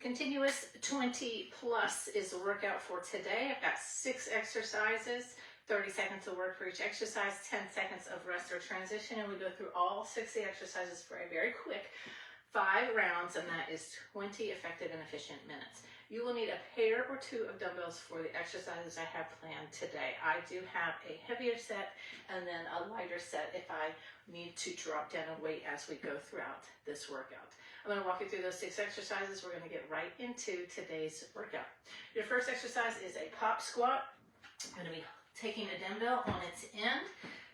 Continuous 20 plus is the workout for today. I've got 6 exercises, 30 seconds of work for each exercise, 10 seconds of rest or transition, and we go through all 60 exercises for a very quick 5 rounds, and that is 20 effective and efficient minutes. You will need a pair or 2 of dumbbells for the exercises I have planned today. I do have a heavier set and then a lighter set if I need to drop down in weight as we go throughout this workout. I'm going to walk you through those 6 exercises. We're going to get right into today's workout. Your first exercise is a pop squat. I'm going to be taking a dumbbell on its end,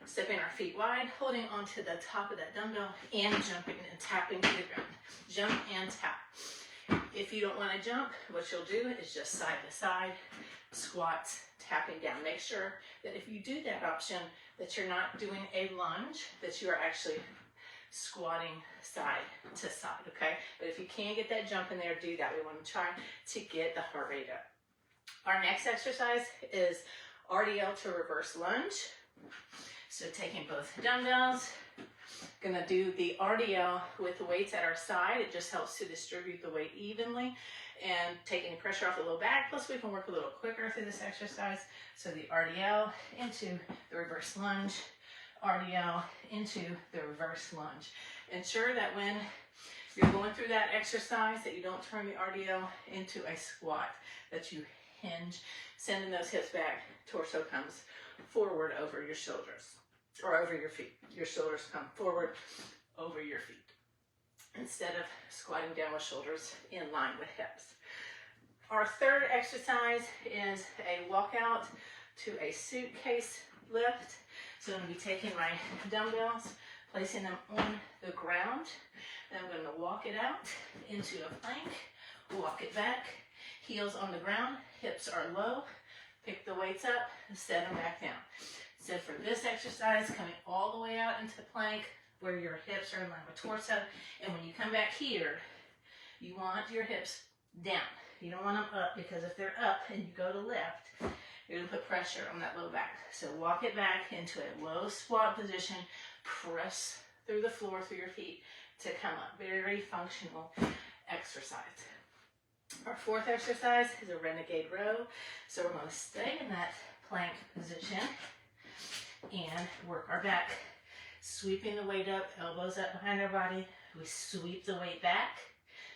stepping our feet wide, holding onto the top of that dumbbell, and jumping and tapping to the ground. Jump and tap. If you don't want to jump, what you'll do is just side to side, squats, tapping down. Make sure that if you do that option, that you're not doing a lunge, that you are actually squatting side to side, okay? But if you can get that jump in there, do that. We want to try to get the heart rate up. Our next exercise is RDL to reverse lunge. So taking both dumbbells, gonna do the RDL with the weights at our side. It just helps to distribute the weight evenly and take any pressure off the low back. Plus we can work a little quicker through this exercise. So the RDL into the reverse lunge, RDL into the reverse lunge. Ensure that when you're going through that exercise that you don't turn the RDL into a squat, that you hinge, sending those hips back, torso comes forward over your shoulders or over your feet. Your shoulders come forward over your feet instead of squatting down with shoulders in line with hips. Our third exercise is a walkout to a suitcase lift. So I'm going to be taking my dumbbells, placing them on the ground. Then I'm going to walk it out into a plank, walk it back, heels on the ground, hips are low, pick the weights up, and set them back down. So for this exercise, coming all the way out into plank where your hips are in line with torso. And when you come back here, you want your hips down. You don't want them up, because if they're up and you go to lift, you're going to put pressure on that low back. So walk it back into a low squat position. Press through the floor, through your feet to come up. Very functional exercise. Our fourth exercise is a renegade row. So we're going to stay in that plank position and work our back. Sweeping the weight up, elbows up behind our body. We sweep the weight back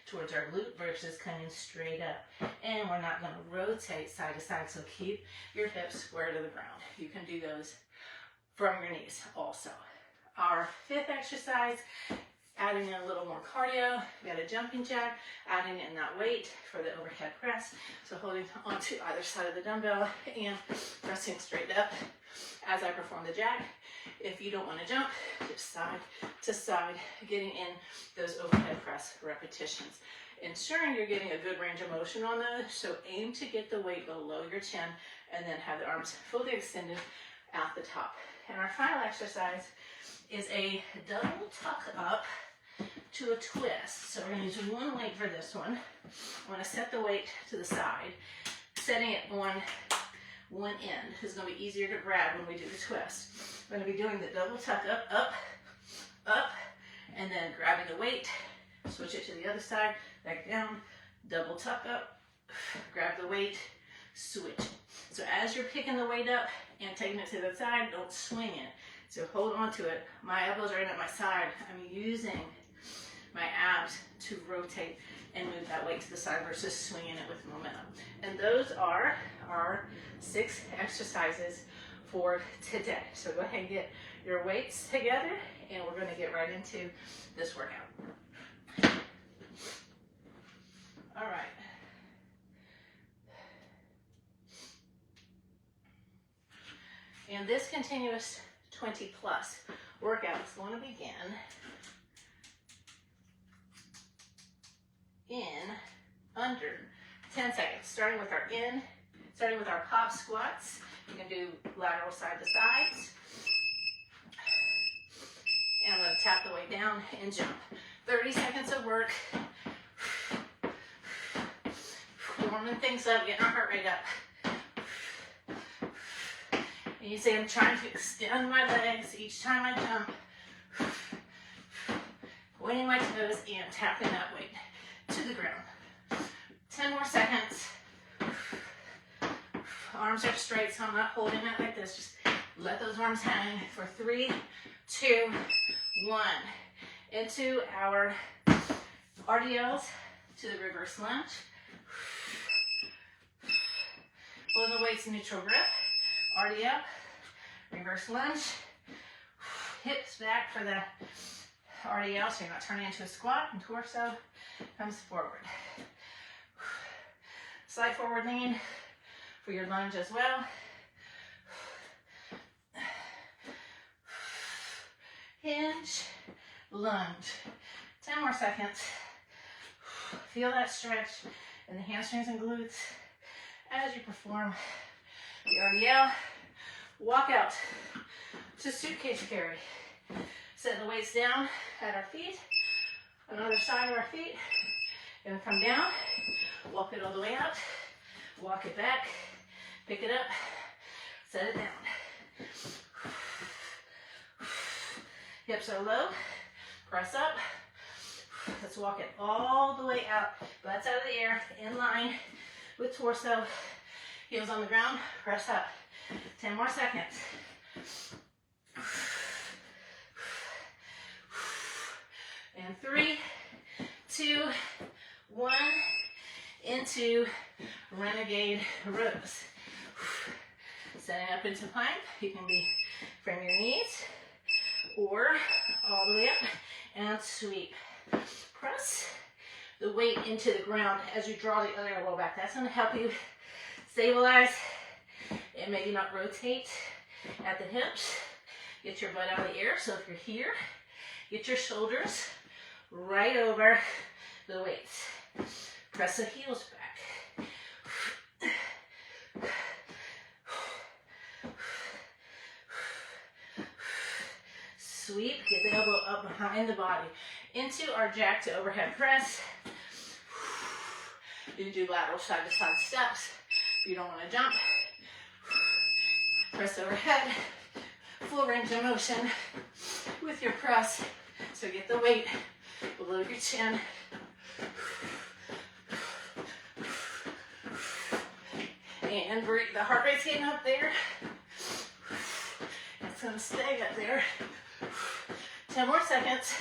towards our glute versus coming straight up. And we're not going to rotate side to side, so keep your hips square to the ground. You can do those from your knees also. Our fifth exercise, adding in a little more cardio. We got a jumping jack, adding in that weight for the overhead press. So holding onto either side of the dumbbell and pressing straight up as I perform the jack. If you don't want to jump, just side to side, getting in those overhead press repetitions. Ensuring you're getting a good range of motion on those, so aim to get the weight below your chin and then have the arms fully extended at the top. And our final exercise is a double tuck up to a twist. So we're going to use one weight for this one. I'm going to set the weight to the side, setting it on one end. It's going to be easier to grab when we do the twist. We're going to be doing the double tuck up, up, up, and then grabbing the weight, switch it to the other side, back down, double tuck up, grab the weight, switch. So as you're picking the weight up and taking it to the side, don't swing it. So hold on to it. My elbows are in at my side. I'm using my abs to rotate and move that weight to the side versus swinging it with momentum. And those are our 6 exercises for today. So go ahead and get your weights together, and we're going to get right into this workout. All right. And this continuous 20 plus workout is going to begin in under 10 seconds, starting with our pop squats. You can do lateral side to sides. And I'm going to tap the weight down and jump. 30 seconds of work. Warming things up, getting our heart rate up. And you see I'm trying to extend my legs each time I jump. Pointing my toes and tapping that weight to the ground. 10 more seconds. Arms are straight, so I'm not holding it like this. Just let those arms hang for 3, 2, 1. Into our RDLs to the reverse lunge. Pull the weights neutral grip. RDL, reverse lunge. Hips back for the RDL, so you're not turning into a squat, and torso comes forward. Slight forward lean for your lunge as well. Hinge, lunge. 10 more seconds. Feel that stretch in the hamstrings and glutes as you perform the RDL. Walk out to suitcase carry. Set the weights down at our feet, on the other side of our feet. Gonna come down, walk it all the way out, walk it back, pick it up, set it down. Hips are low, press up. Let's walk it all the way out, butts out of the air, in line with torso, heels on the ground, press up. 10 more seconds. And 3, 2, 1, into Renegade rows. Setting up into plank, you can be from your knees or all the way up and sweep. Press the weight into the ground as you draw the other elbow back. That's going to help you stabilize and maybe not rotate at the hips. Get your butt out of the air. So if you're here, get your shoulders right over the weights. Press the heels back. Sweep, get the elbow up behind the body. Into our jack to overhead press. You do lateral side to side steps. You don't want to jump. Press overhead. Full range of motion with your press. So get the weight below your chin. And breathe. The heart rate's getting up there. It's going to stay up there. 10 more seconds.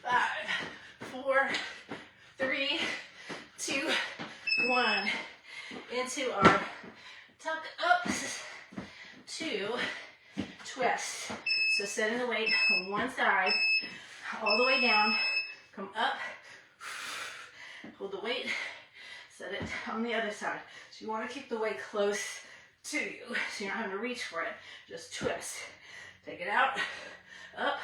5, 4, 3, 2, 1. Into our tuck ups to twist. So setting the weight on one side, all the way down, come up, hold the weight, set it on the other side. So you want to keep the weight close to you, so you're not having to reach for it. Just twist. Take it out, up.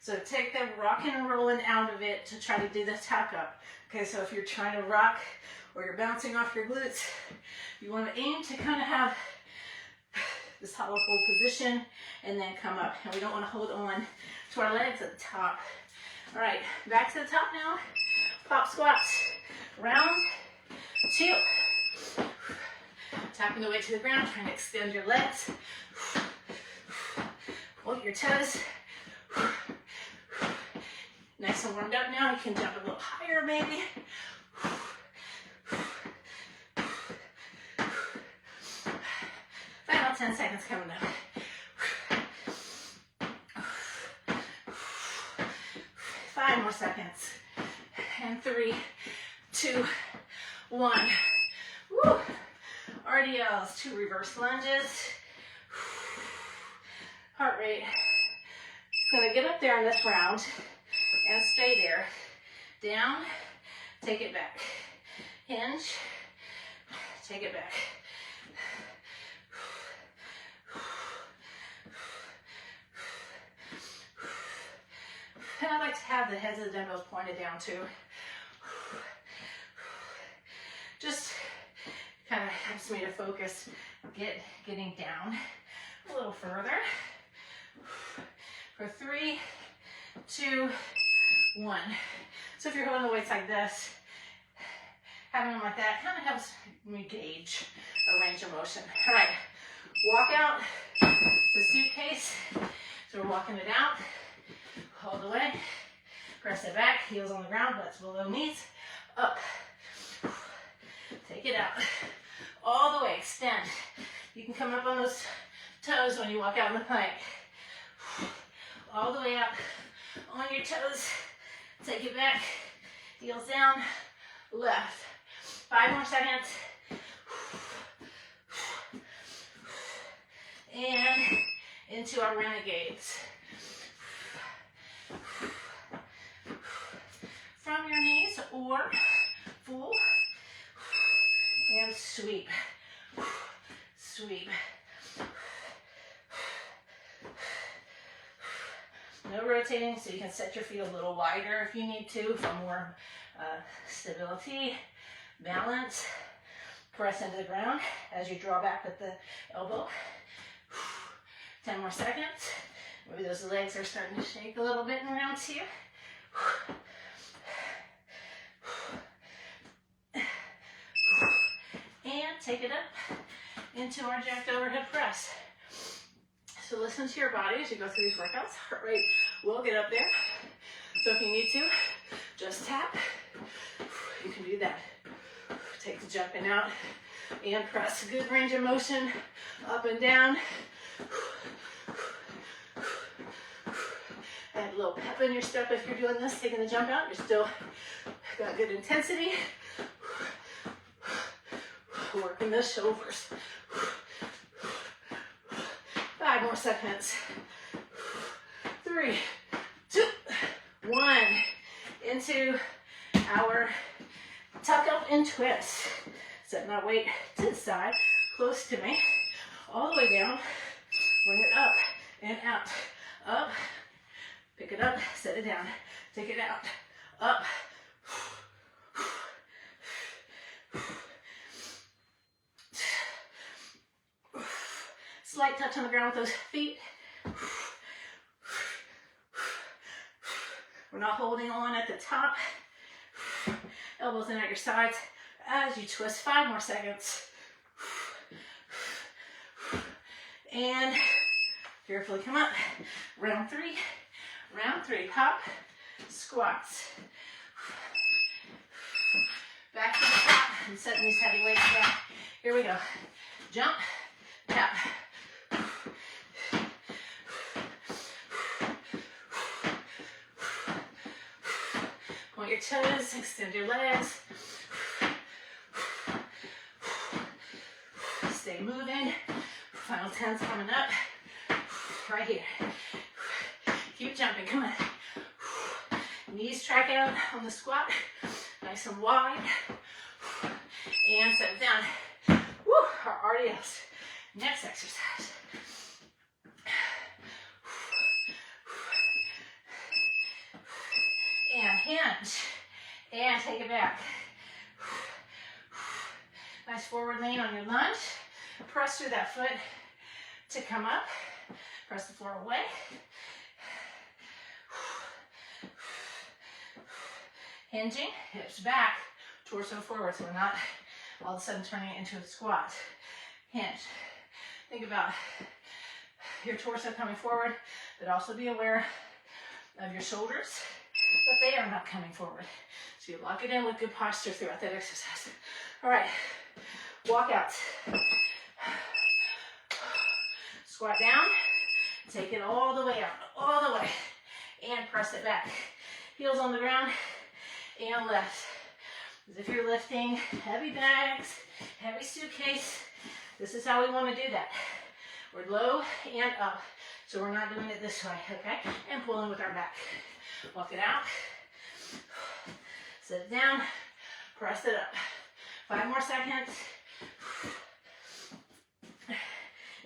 So take the rocking and rolling out of it to try to do the tuck up. Okay, so if you're trying to rock or you're bouncing off your glutes, you want to aim to kind of have this hollow hold position and then come up. And we don't want to hold on to our legs at the top. All right, back to the top now. Pop squats, round, 2. Tapping the weight to the ground, trying to extend your legs. Point your toes. Nice and warmed up now. You can jump a little higher maybe. Final 10 seconds coming up. 5 more seconds. And 3, 2, 1. Woo. RDLs, 2 reverse lunges. Heart rate is going to get up there in this round and stay there. Down, take it back. Hinge, take it back. And I like to have the heads of the dumbbells pointed down too. Just kind of helps me to focus, getting down a little further. For 3, 2, 1. So if you're holding the weights like this, having them like that kind of helps me gauge a range of motion. All right, walk out to suitcase. So we're walking it out all the way. Press it back, heels on the ground, butts below knees. Up. Take it out. All the way, extend. You can come up on those toes when you walk out in the plank. All the way up on your toes. Take it back, heels down, left. 5 more seconds. And into our renegades. From your knees or full. And sweep. Sweep. No rotating, so you can set your feet a little wider if you need to for more stability, balance. Press into the ground as you draw back with the elbow. 10 more seconds. Maybe those legs are starting to shake a little bit in round 2. And take it up into our jacked overhead press. So listen to your body as you go through these workouts. Heart rate will get up there. So if you need to, just tap. You can do that. Take the jumping out and press. Good range of motion up and down. Add a little pep in your step if you're doing this, taking the jump out. You're still got good intensity. Working the shoulders. 5 more seconds. 3, 2, 1. Into our tuck up and twist. Set my weight to the side, close to me. All the way down. Bring it up and out. Up. Pick it up, set it down. Take it out. Up. Slight touch on the ground with those feet. We're not holding on at the top. Elbows in at your sides as you twist. 5 more seconds. And carefully come up. Round 3. Round 3. Hop, squats. Back to the top and setting these heavy weights down. Here we go. Jump, tap. Point your toes, extend your legs. Stay moving. Final 10's coming up. Right here. Keep jumping, come on. Knees track out on the squat. Nice and wide. And set it down. Woo, our RDLs. Next exercise. And hinge. And take it back. Nice forward lean on your lunge. Press through that foot to come up. Press the floor away. Hinging, hips back, torso forward, so we're not all of a sudden turning it into a squat. Hinge. Think about your torso coming forward, but also be aware of your shoulders, but they are not coming forward. So you lock it in with good posture throughout that exercise. All right, walk out. Squat down, take it all the way out, all the way, and press it back. Heels on the ground, and left. As if you're lifting heavy bags, heavy suitcase. This is how we want to do that. We're low and up. So we're not doing it this way, okay? And pulling with our back. Walk it out. Set it down. Press it up. 5 more seconds.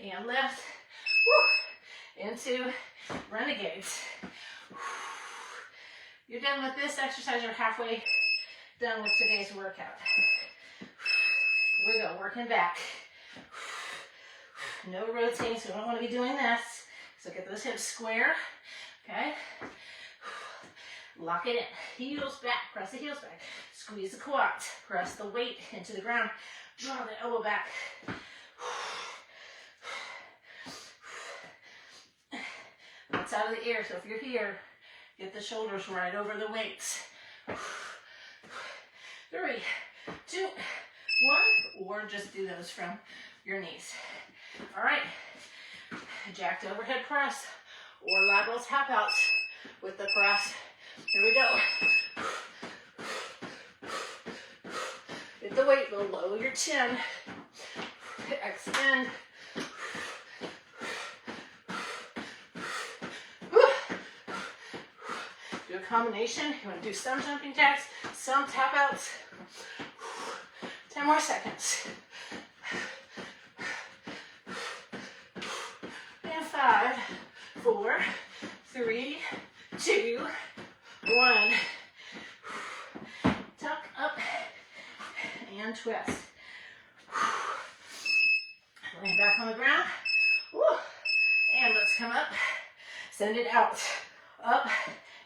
And left. Woo. Into renegades. You're done with this exercise, you're halfway done with today's workout. Here we go, working back. No rotating, so we don't want to be doing this. So get those hips square, okay? Lock it in, heels back, press the heels back. Squeeze the quads, press the weight into the ground. Draw the elbow back. Weights out of the air. So if you're here, get the shoulders right over the weights. 3, 2, 1, or just do those from your knees. All right, jacked overhead press or lateral tap outs with the press. Here we go. Get the weight below your chin. Extend. Do a combination. You want to do some jumping jacks, some tap outs. 10 more seconds. And 5, 4, 3, 2, 1. Tuck up and twist. Laying back on the ground. And let's come up. Send it out. Up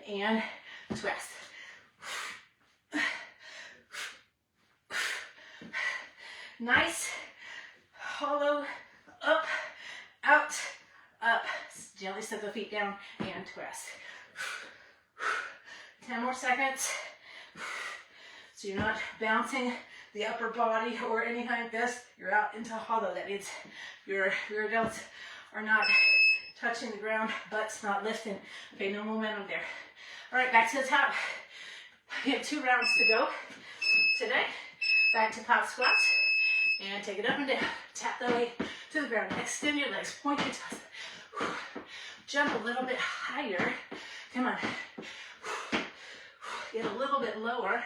and twist. Nice, hollow, up, out, up. Gently set the feet down and twist. 10 more seconds. So you're not bouncing the upper body or anything like this. You're out into hollow. That means your rear delts are not touching the ground, butt's not lifting. Okay, no momentum there. All right, back to the top. We have 2 rounds to go today. Back to pop squats. And take it up and down. Tap the weight to the ground. Extend your legs. Point your toes. Jump a little bit higher. Come on. Get a little bit lower.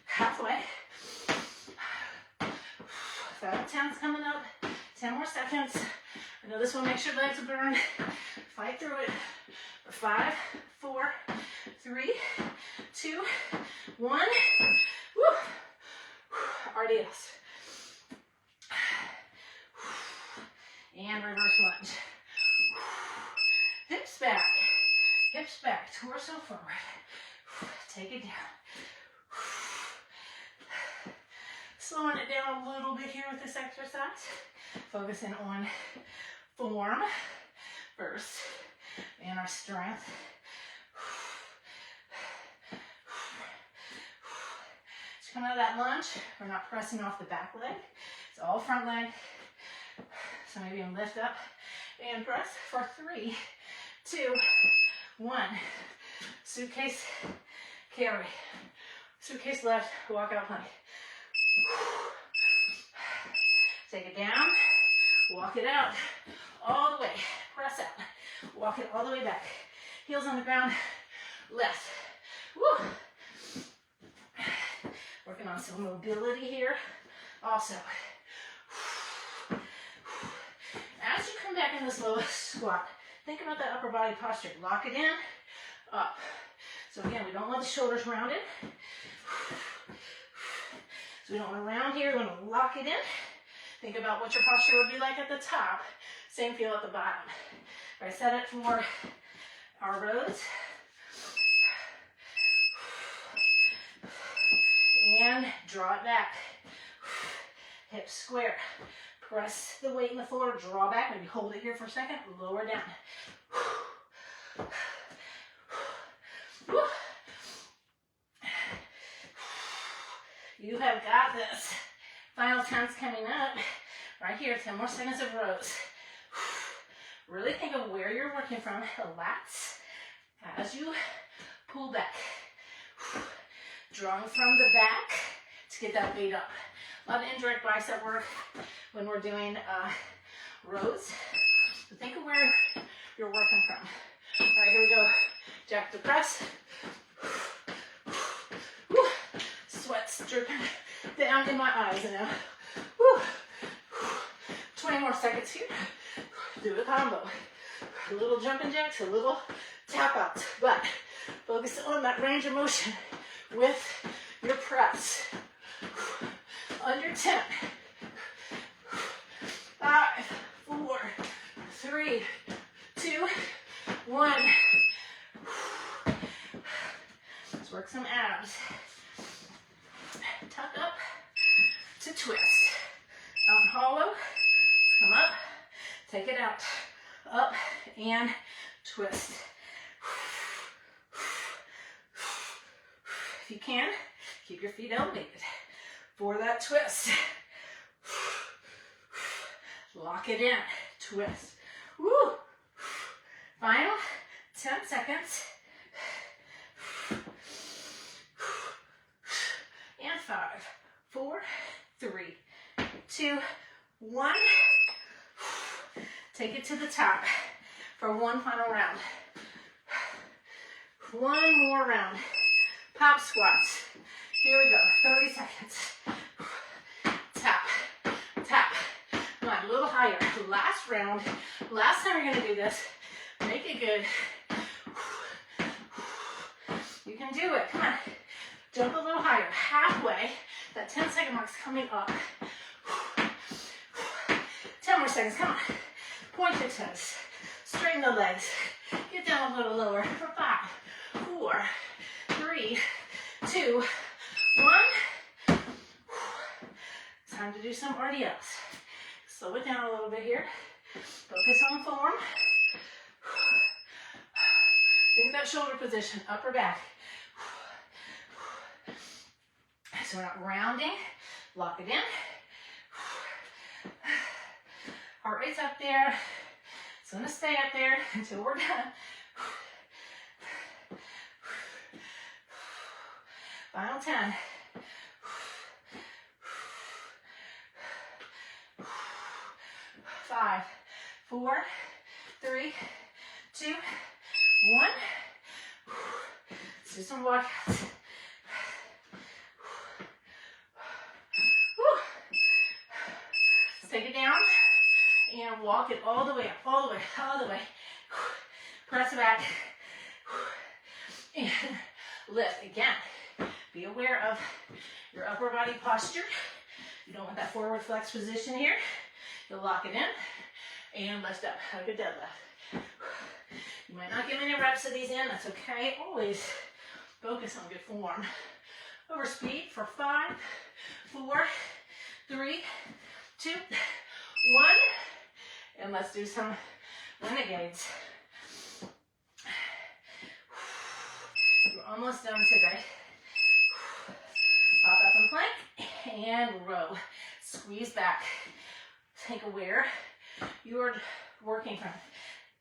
Halfway. 5 counts coming up. 10 more seconds. I know this will make your legs burn. Fight through it. 5, 4, 3, 2, 1. Woo. RDS. And reverse lunge. Hips back. Hips back. Torso forward. Take it down. Slowing it down a little bit here with this exercise. Focusing on form first and our strength. Come out of that lunge. We're not pressing off the back leg. It's all front leg. So maybe lift up and press for 3, 2, 1. Suitcase, carry. Suitcase left, walk out plank. Take it down, walk it out, all the way. Press out, walk it all the way back. Heels on the ground, left. Woo. Working on some mobility here. Also, as you come back in this low squat, think about that upper body posture. Lock it in, up. So again, we don't want the shoulders rounded. So we don't want to round here, we want to lock it in. Think about what your posture would be like at the top. Same feel at the bottom. All right, set it for our rows. And draw it back. Hips square. Press the weight in the floor, draw back. Maybe hold it here for a second, lower down. You have got this. Final time's coming up. Right here, 10 more seconds of rows. Really think of where you're working from. The lats as you pull back. Drawing from the back to get that weight up. A lot of indirect bicep work when we're doing rows. So think of where you're working from. All right, here we go. Jack the press. Woo. Sweat's dripping down in my eyes now. Woo. 20 more seconds here. Do a combo. A little jumping jacks, a little tap outs, but focus on that range of motion with your press. Under 10. 5, 4, 3, 2, 1. Let's work some abs. Tuck up to twist. Out and hollow. Come up. Take it out, up and twist. If you can, keep your feet elevated for that twist. Lock it in, twist. Woo. Final 10 seconds. And 5, 4, 3, 2, 1. Take it to the top for one final round. One more round. Pop squats. Here we go. 30 seconds. Tap, tap. Come on, a little higher. Last round. Last time you're going to do this. Make it good. You can do it. Come on. Jump a little higher. Halfway. That 10-second mark's coming up. 10 more seconds. Come on. Point your toes. Straighten the legs. Get down a little lower for 5, 4, 3, 2, 1. Time to do some RDLs. Slow it down a little bit here. Focus on form. Think that shoulder position, up or back. So we're not rounding. Lock it in. Heart rate's up there. It's going to stay up there until we're done. Final 10. 5, 4, 3, 2, 1. Let's do some walkouts. Let's take it down and walk it all the way up, all the way, all the way. Press it back and lift again. Be aware of your upper body posture. You don't want that forward flex position here. You'll lock it in and lift up. Have a good deadlift. You might not get many reps of these in. That's okay. Always focus on good form. Over speed for 5, 4, 3, 2, 1. And let's do some renegades. We're almost done today. Pop up and plank and row. Squeeze back. Take aware you're working from,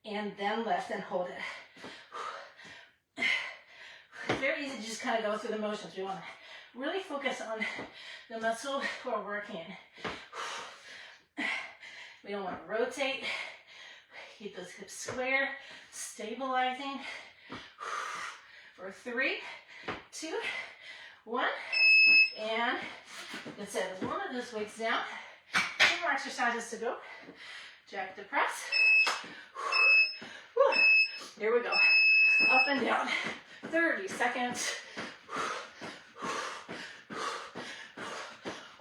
and then lift and hold it. Very easy to just kind of go through the motions. We want to really focus on the muscle we're working. We don't want to rotate. Keep those hips square, stabilizing. For 3, 2, 1, and let's set one of those weights down. 2 more exercises to go. Jack the press. Here we go. Up and down. 30 seconds.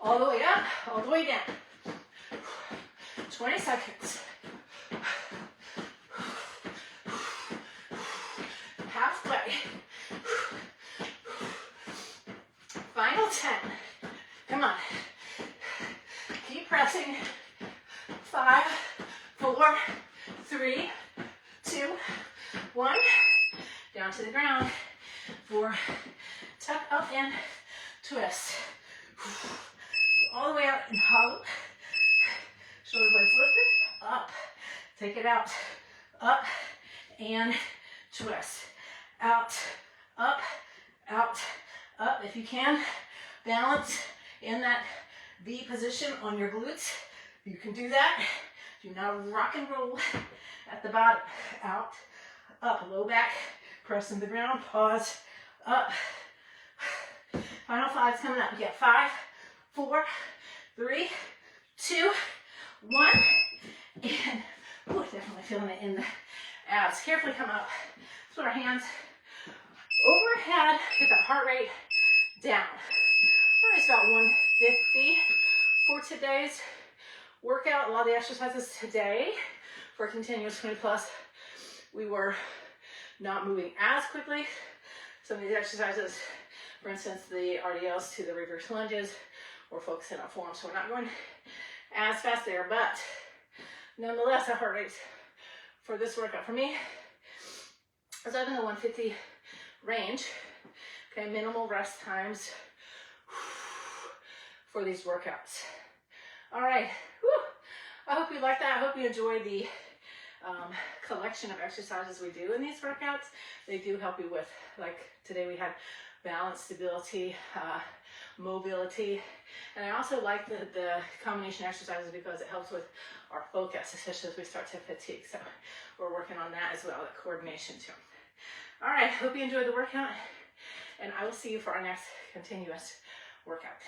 All the way up, all the way down. 20 seconds. Halfway. Final 10. Come on. Keep pressing. 5, 4, 3, 2, 1. Down to the ground. 4. Tuck up and twist. All the way out and hollow. Shoulder blades lifted. Up. Take it out. Up and twist. Out. Up. Out. Up. If you can, balance in that V position on your glutes. You can do that. Do not rock and roll at the bottom. Out, up, low back, pressing the ground, pause, up. Final 5's coming up. You get 5, 4, 3, 2, 1. And ooh, definitely feeling it in the abs. Carefully come up. Put our hands overhead. Get that heart rate down. It's about 150 for today's workout. A lot of the exercises today for continuous 20 plus, we were not moving as quickly. Some of these exercises, for instance, the RDLs to the reverse lunges, we're focusing on form, so we're not going as fast there, but Nonetheless, a heart rate for this workout for me is up in the 150 range. Okay, minimal rest times for these workouts. All right, whew. I hope you like that. I hope you enjoy the collection of exercises we do in these workouts. They do help you with, like today we had balance, stability, mobility, and I also like the combination exercises because it helps with our focus, especially as we start to fatigue. So we're working on that as well, the coordination too. All right, hope you enjoyed the workout, and I will see you for our next continuous workout.